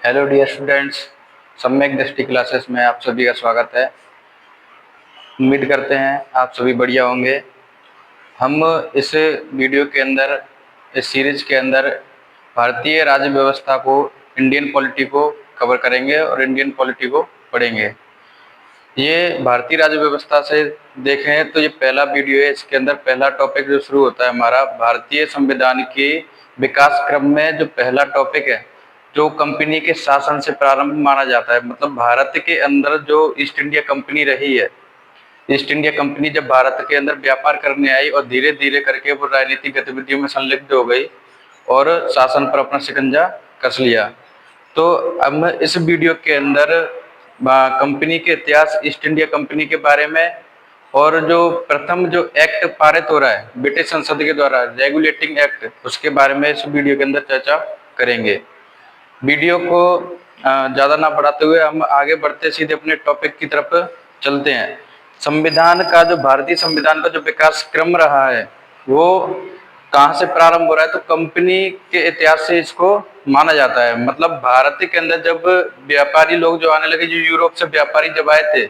Hello dear students, सम्यक दृष्टि classes में आप सभी का स्वागत है। उम्मीद करते हैं आप सभी बढ़िया होंगे। हम इस वीडियो के अंदर, इस सीरीज के अंदर भारतीय राज्य व्यवस्था को, इंडियन पॉलिटी को कवर करेंगे और इंडियन पॉलिटी को पढ़ेंगे। ये भारतीय राज्य व्यवस्था से देखें तो ये पहला वीडियो है। इसके अंदर पहला टॉपिक जो शुरू होता है हमारा, भारतीय संविधान के विकास क्रम में जो पहला टॉपिक है, जो कंपनी के शासन से प्रारंभ माना जाता है। मतलब भारत के अंदर जो ईस्ट इंडिया कंपनी रही है, ईस्ट इंडिया कंपनी जब भारत के अंदर व्यापार करने आई और धीरे धीरे करके वो राजनीतिक गतिविधियों में संलिप्त हो गई और शासन पर अपना शिकंजा कस लिया। तो अब मैं इस वीडियो के अंदर कंपनी के इतिहास, ईस्ट इंडिया कंपनी के बारे में, और जो प्रथम जो एक्ट पारित हो रहा है ब्रिटिश संसद के द्वारा, रेगुलेटिंग एक्ट, उसके बारे में इस वीडियो के अंदर चर्चा करेंगे। वीडियो को ज़्यादा ना बढ़ाते हुए हम आगे बढ़ते सीधे अपने टॉपिक की तरफ चलते हैं। संविधान का जो, भारतीय संविधान का जो विकास क्रम रहा है वो कहाँ से प्रारंभ हो रहा है, तो कंपनी के इतिहास से इसको माना जाता है। मतलब भारत के अंदर जब व्यापारी लोग जो आने लगे, जो यूरोप से व्यापारी जब आए थे,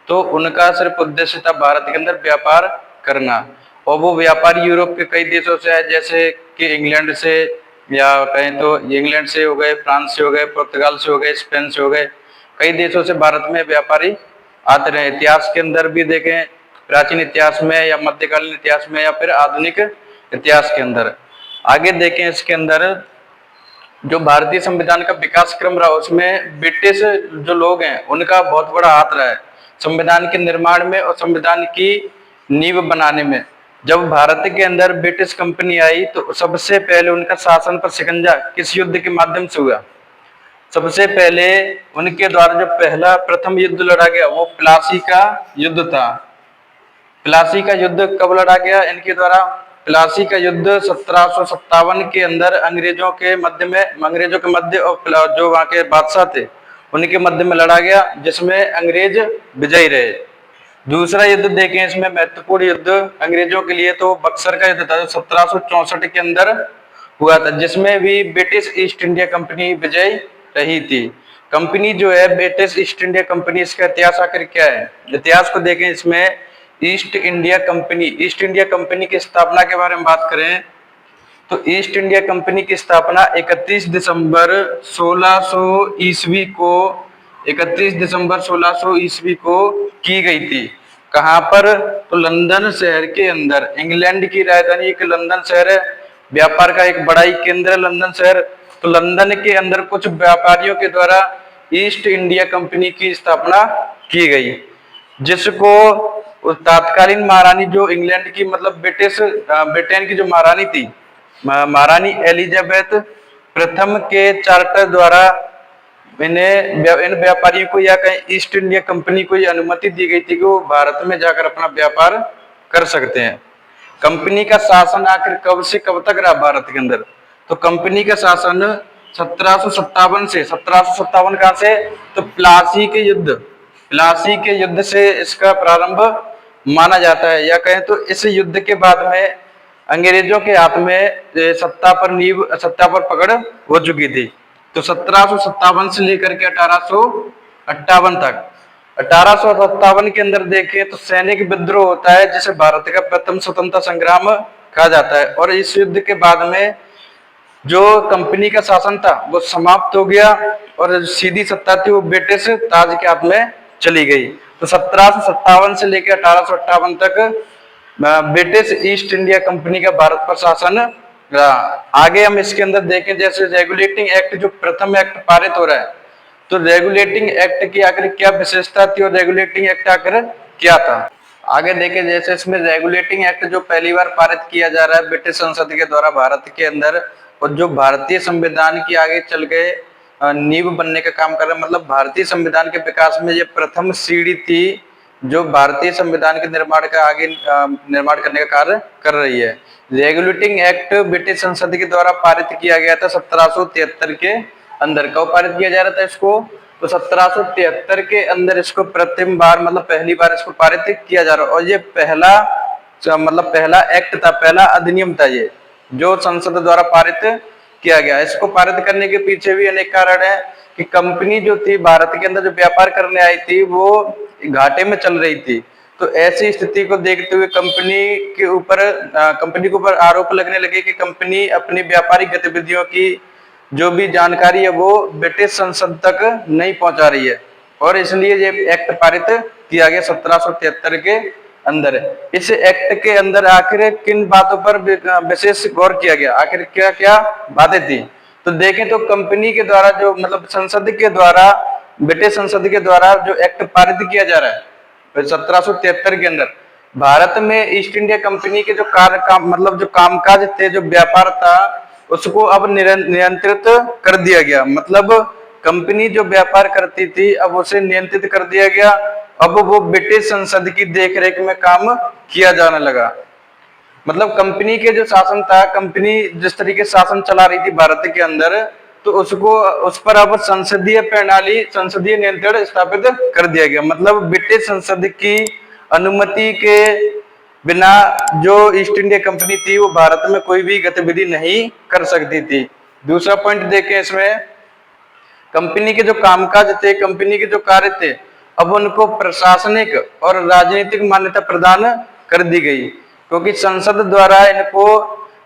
तो उनका सिर्फ उद्देश्य था भारत के अंदर व्यापार करना। और वो व्यापारी यूरोप के कई देशों से आए, जैसे कि इंग्लैंड से, या कहें तो इंग्लैंड से हो गए, फ्रांस से हो गए, पुर्तगाल से हो गए, स्पेन से हो गए। कई देशों से भारत में व्यापारी आते रहे। इतिहास के अंदर भी देखें, प्राचीन इतिहास में या मध्यकालीन इतिहास में या फिर आधुनिक इतिहास के अंदर। आगे देखें, इसके अंदर जो भारतीय संविधान का विकास क्रम रहा उसमें ब्रिटिश जो लोग हैं उनका बहुत बड़ा हाथ रहा है संविधान के निर्माण में और संविधान की नींव बनाने में। जब भारत के अंदर ब्रिटिश कंपनी आई तो सबसे पहले उनका शासन पर शिकंजा किस युद्ध के माध्यम से हुआ? सबसे पहले उनके द्वारा जो पहला प्रथम युद्ध लड़ा गया वो प्लासी का युद्ध था। प्लासी का युद्ध कब लड़ा गया इनके द्वारा? प्लासी का युद्ध 1757 के अंदर अंग्रेजों के मध्य और जो वहां के बादशाह थे उनके मध्य में लड़ा गया, जिसमें अंग्रेज विजयी रहे। दूसरा युद्ध देखें, इसमें महत्वपूर्ण युद्ध अंग्रेजों के लिए तो बक्सर का युद्ध था, जो 1764 के अंदर हुआ था, जिसमें भी ब्रिटिश ईस्ट इंडिया कंपनी विजयी रही थी। कंपनी जो है ब्रिटिश ईस्ट इंडिया कंपनी, इसका इतिहास आखिर क्या है? इतिहास को देखें, इसमें ईस्ट इंडिया कंपनी की स्थापना के बारे में बात करें तो ईस्ट इंडिया कंपनी की स्थापना 31 दिसंबर 1600 ईस्वी को 31 दिसंबर 1600 ईस्वी को की गई थी। कहां पर? तो लंदन शहर के अंदर। इंग्लैंड की राजधानी एक लंदन शहर है, व्यापार का एक बड़ा ही केंद्र है लंदन शहर। तो लंदन के अंदर कुछ व्यापारियों के द्वारा ईस्ट इंडिया कंपनी की स्थापना की गई, जिसको तात्कालीन महारानी जो इंग्लैंड की, मतलब ब्रिटेन की जो महारानी थी, महारानी एलिजाबेथ प्रथम के चार्टर द्वारा इन व्यापारियों को या कहीं ईस्ट इंडिया कंपनी को यह अनुमति दी गई थी कि वो भारत में जाकर अपना व्यापार कर सकते हैं। कंपनी का शासन आखिर कब से कब तक रहा भारत के अंदर? तो कंपनी का शासन 1757 से, 1757 कहां से? तो प्लासी के युद्ध से इसका प्रारंभ माना जाता है, या कहें तो इस युद्ध के बाद में अंग्रेजों के हाथ में सत्ता पर पकड़ हो चुकी थी। तो 1757 से लेकर के 1858 तक, 1857 के अंदर देखें तो सैनिक विद्रोह होता है, जिसे भारत का प्रथम स्वतंत्रता संग्राम कहा जाता है। और इस युद्ध के बाद में जो कंपनी का शासन था वो समाप्त हो गया और सीधी सत्ता थी वो ब्रिटिश ताज के हाथ में चली गई। तो 1757 से लेकर 1858 तक ब्रिटिश ईस्ट इंडिया कंपनी का भारत पर शासन रहा। आगे हम इसके अंदर देखें, जैसे रेगुलेटिंग एक्ट जो प्रथम एक्ट पारित हो रहा है, तो रेगुलेटिंग एक्ट की आखिर क्या विशेषता थी और रेगुलेटिंग एक्ट आखिर क्या था? आगे देखें, जैसे इसमें रेगुलेटिंग एक्ट जो पहली बार पारित किया जा रहा है ब्रिटिश संसद के द्वारा भारत के अंदर, और जो भारतीय संविधान की आगे चल के नींव बनने का काम कर रहा है। मतलब भारतीय संविधान के विकास में ये प्रथम सीढ़ी थी जो भारतीय संविधान के निर्माण करने का कार्य कर रही है। रेगुलेटिंग एक्ट ब्रिटिश संसद के द्वारा पारित किया गया था 1773 के अंदर। कब पारित किया जा रहा था इसको? तो 1773 के अंदर इसको प्रथम बार, मतलब पहली बार इसको पारित किया जा रहा। और ये पहला एक्ट था, पहला अधिनियम था ये, जो संसद द्वारा पारित किया गया। इसको पारित करने के पीछे भी अनेक कारण है कि कंपनी जो थी भारत के अंदर जो व्यापार करने आई थी वो घाटे में चल रही थी। तो ऐसी स्थिति को देखते हुए कंपनी के ऊपर आरोप लगने लगे कि कंपनी अपनी व्यापारिक गतिविधियों की जो भी जानकारी है वो ब्रिटिश संसद तक नहीं पहुंचा रही है, और इसलिए ये एक्ट पारित किया गया 1773 के अंदर। इस एक्ट के अंदर आखिर किन बातों पर विशेष गौर किया गया, आखिर क्या क्या बातें थी, तो देखें तो कंपनी के द्वारा जो संसद के द्वारा, ब्रिटिश संसद के द्वारा जो एक्ट पारित किया जा रहा है 1773 के अंदर, भारत में ईस्ट इंडिया कंपनी के जो जो कामकाज थे, जो व्यापार था, उसको अब नियंत्रित कर दिया गया। मतलब कंपनी जो व्यापार करती थी अब उसे नियंत्रित कर दिया गया। अब वो ब्रिटिश संसद की देखरेख में काम किया जाने लगा। मतलब कंपनी के जो शासन था, कंपनी जिस तरीके से शासन चला रही थी भारत के अंदर, तो उस पर अब संसदीय प्रणाली, संसदीय नियंत्रण स्थापित कर दिया गया। मतलब ब्रिटिश संसद की अनुमति के बिना जो ईस्ट इंडिया कंपनी थी वो भारत में कोई भी गतिविधि नहीं कर सकती थी। दूसरा पॉइंट देखें इसमें, कंपनी के जो कामकाज थे, कंपनी के जो कार्य थे, अब उनको प्रशासनिक और राजनीतिक मान्यता प्रदान कर दी गई, क्योंकि संसद द्वारा इनको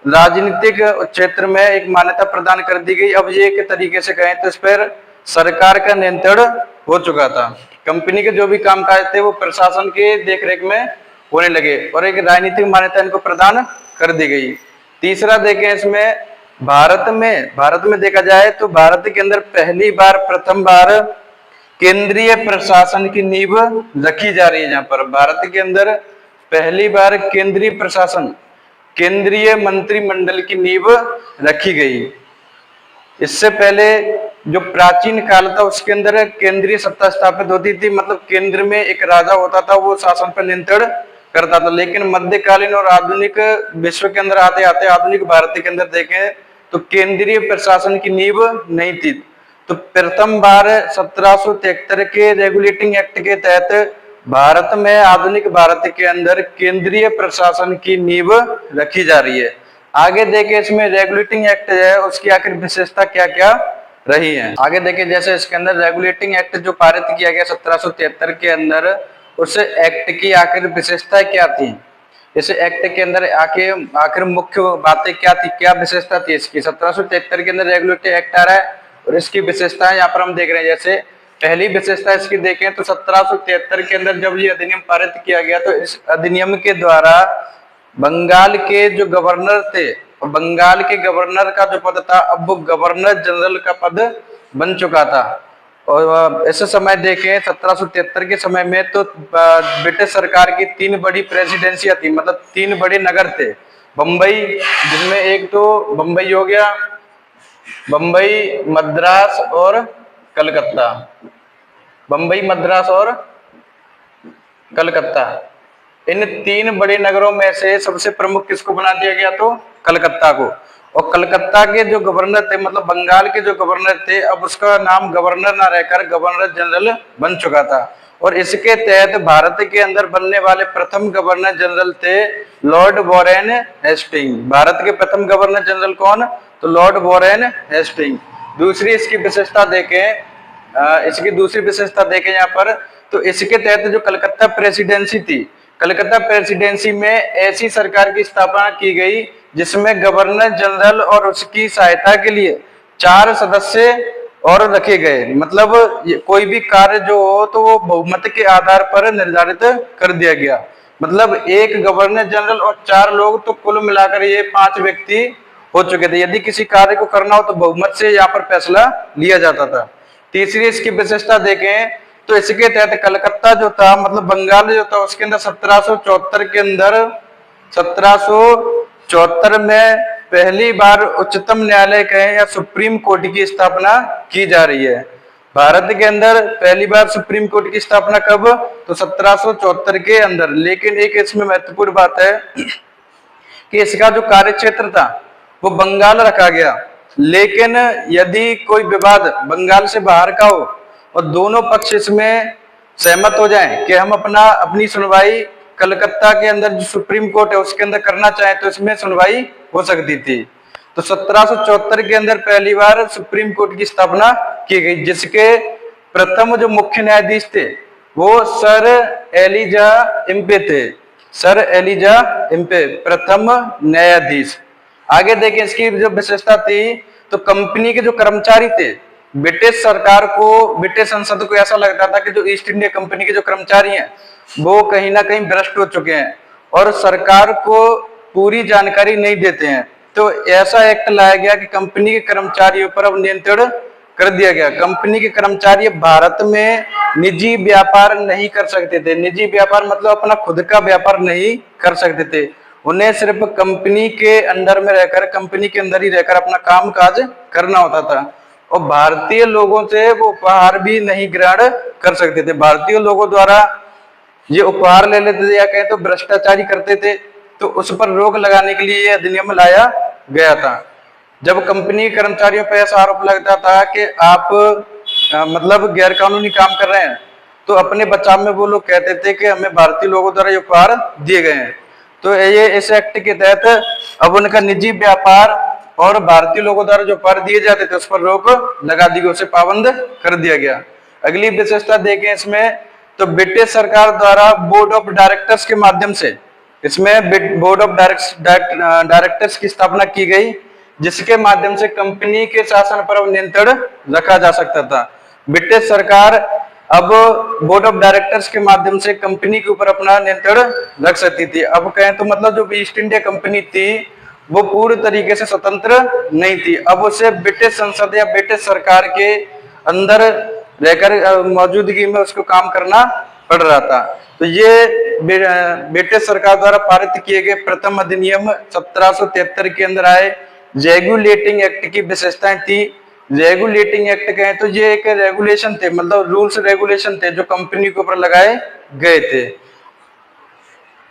राजनीतिक क्षेत्र में एक मान्यता प्रदान कर दी गई। अब ये एक तरीके से कहें तो इस पर सरकार का नियंत्रण हो चुका था। कंपनी के जो भी कामकाज थे वो प्रशासन के देखरेख में होने लगे और एक राजनीतिक मान्यता इनको प्रदान कर दी गई। तीसरा देखें इसमें, भारत में देखा जाए तो भारत के अंदर प्रथम बार केंद्रीय प्रशासन की नींव रखी जा रही है। यहाँ पर भारत के अंदर पहली बार केंद्रीय प्रशासन, केंद्रीय मंत्रिमंडल की नींव रखी गई। इससे पहले जो प्राचीन काल था उसके अंदर केंद्रीय सत्ता स्थापित होती थी, मतलब केंद्र में एक राजा होता था, वो शासन पर नियंत्रण करता था। लेकिन मध्यकालीन और आधुनिक विश्व के अंदर आते आते आधुनिक भारत के अंदर देखें तो केंद्रीय प्रशासन की नींव नहीं थी। तो प्रथम बार 1773 के रेगुलेटिंग एक्ट के तहत भारत में, आधुनिक भारत के अंदर केंद्रीय प्रशासन की नींव रखी जा रही है। आगे देखें इसमें रेगुलेटिंग एक्ट है उसकी आखिर विशेषता क्या क्या रही है। आगे देखें, जैसे इसके अंदर रेगुलेटिंग एक्ट जो पारित किया गया 1773 के अंदर, उस एक्ट की आखिर विशेषता क्या थी, इस एक्ट के अंदर आखिर मुख्य बातें क्या थी, क्या विशेषता थी इसकी। 1773 के अंदर रेगुलेटिंग एक्ट आ रहा है और इसकी विशेषताएं यहाँ पर हम देख रहे हैं। जैसे पहली विशेषता इसकी देखें तो 1773 के अंदर जब ये अधिनियम पारित किया गया तो इस अधिनियम के द्वारा बंगाल के जो गवर्नर थे, बंगाल के गवर्नर का जो पद था अब वो गवर्नर जनरल का पद बन चुका था। और ऐसे समय देखें 1773 के समय में तो ब्रिटिश सरकार की 3 बड़ी प्रेसिडेंसियां थी, मतलब 3 बड़े नगर थे। बम्बई, जिसमें एक तो बम्बई हो गया, बम्बई, मद्रास और कलकत्ता। बम्बई, मद्रास और कलकत्ता, इन 3 बड़े नगरों में से सबसे प्रमुख किसको बना दिया गया, तो कलकत्ता को। और कलकत्ता के जो गवर्नर थे, मतलब बंगाल के जो गवर्नर थे, अब उसका नाम गवर्नर ना रहकर गवर्नर जनरल बन चुका था। और इसके तहत भारत के अंदर बनने वाले प्रथम गवर्नर जनरल थे लॉर्ड वॉरेन हेस्टिंग। भारत के प्रथम गवर्नर जनरल कौन, तो लॉर्ड वॉरेन हेस्टिंग। दूसरी इसकी विशेषता देखें, इसकी दूसरी विशेषता देखें यहाँ पर, तो इसके तहत जो कलकत्ता प्रेसिडेंसी थी, कलकत्ता प्रेसिडेंसी में ऐसी सरकार की स्थापना की गई जिसमें गवर्नर जनरल और उसकी सहायता के लिए 4 सदस्य और रखे गए। मतलब कोई भी कार्य जो हो तो वो बहुमत के आधार पर निर्धारित कर दिया गया। मतलब एक गवर्नर जनरल और 4 लोग, तो कुल मिलाकर ये 5 व्यक्ति हो चुके थे। यदि किसी कार्य को करना हो तो बहुमत से यहाँ पर फैसला लिया जाता था। तीसरी इसकी विशेषता देखें तो इसके तहत कलकत्ता जो था, मतलब बंगाल जो था, उसके अंदर 1774 के अंदर 1774 में पहली बार उच्चतम न्यायालय कहें या सुप्रीम कोर्ट की स्थापना की जा रही है। भारत के अंदर पहली बार सुप्रीम कोर्ट की स्थापना कब, तो 1774 के अंदर। लेकिन एक इसमें महत्वपूर्ण बात है कि इसका जो कार्य क्षेत्र था वो बंगाल रखा गया। लेकिन यदि कोई विवाद बंगाल से बाहर का हो और दोनों पक्ष इसमें सहमत हो जाएं कि हम अपनी सुनवाई कलकत्ता के अंदर जो सुप्रीम कोर्ट है उसके अंदर करना चाहें, तो इसमें सुनवाई हो सकती थी। तो 1774 के अंदर पहली बार सुप्रीम कोर्ट की स्थापना की गई, जिसके प्रथम जो मुख्य न्यायाधीश थे वो सर एलिजा इम्पे थे। सर एलिजा इम्पे प्रथम न्यायाधीश। आगे देखें इसकी जो विशेषता थी, तो कंपनी के जो कर्मचारी थे, ब्रिटिश सरकार को, ब्रिटिश संसद को ऐसा लगता था कि जो ईस्ट इंडिया कंपनी के जो कर्मचारी हैं वो कहीं ना कहीं भ्रष्ट हो चुके हैं और सरकार को पूरी जानकारी नहीं देते हैं। तो ऐसा एक्ट लाया गया कि कंपनी के कर्मचारियों पर अब नियंत्रण कर दिया गया। कंपनी के कर्मचारी भारत में निजी व्यापार नहीं कर सकते थे। निजी व्यापार मतलब अपना खुद का व्यापार नहीं कर सकते थे। उन्हें सिर्फ कंपनी के अंदर में रहकर, कंपनी के अंदर ही रहकर अपना काम काज करना होता था। और भारतीय लोगों से वो उपहार भी नहीं ग्रहण कर सकते थे। भारतीय लोगों द्वारा ये उपहार ले लेते थे या कहें तो भ्रष्टाचारी करते थे, तो उस पर रोक लगाने के लिए यह अधिनियम लाया गया था। जब कंपनी के कर्मचारियों पर ऐसा आरोप लगता था कि आप मतलब गैर कानूनी काम कर रहे हैं, तो अपने बचाव में वो लोग कहते थे कि हमें भारतीय लोगों द्वारा ये उपहार दिए गए हैं। तो ये इस एक्ट के तहत अब उनका निजी व्यापार और भारतीय लोगों द्वारा जो उपहार दिए जाते थे उस पर रोक लगा दी गई, उसे पाबंद कर दिया गया। अगली विशेषता देखें इसमें, तो ब्रिटिश सरकार द्वारा बोर्ड ऑफ डायरेक्टर्स के माध्यम से, इसमें बोर्ड ऑफ डायरेक्टर्स की स्थापना की गई, जिसके माध्यम से कंपनी के शासन पर नियंत्रण रखा जा सकता था। ब्रिटिश सरकार अब बोर्ड ऑफ डायरेक्टर्स के माध्यम से कंपनी के ऊपर अपना नियंत्रण रख सकती थी। अब कहें तो मतलब जो ईस्ट इंडिया कंपनी थी वो पूरी तरीके से स्वतंत्र नहीं थी। अब उसे ब्रिटिश संसद या ब्रिटिश सरकार के अंदर रहकर मौजूदगी में उसको काम करना पड़ रहा था। तो ये ब्रिटिश सरकार द्वारा पारित किए गए प्रथम अधिनियम 1773 के अंदर आए रेगुलेटिंग एक्ट की विशेषताएं थी। रेगुलेटिंग एक्ट कहें तो ये एक रेगुलेशन थे, मतलब रूल्स रेगुलेशन थे जो कंपनी के ऊपर लगाए गए थे।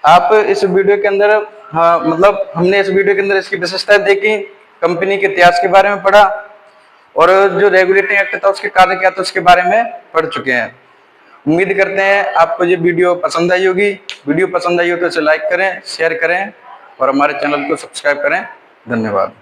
आप इस वीडियो के अंदर, हाँ मतलब हमने इस वीडियो के अंदर इसकी विशेषताएं देखी, कंपनी के इतिहास के बारे में पढ़ा और जो रेगुलेटिंग एक्ट था उसके कार्य क्या था उसके बारे में पढ़ चुके हैं। उम्मीद करते हैं आपको ये वीडियो पसंद आई होगी। वीडियो पसंद आई हो तो इसे लाइक करें, शेयर करें और हमारे चैनल को सब्सक्राइब करें। धन्यवाद।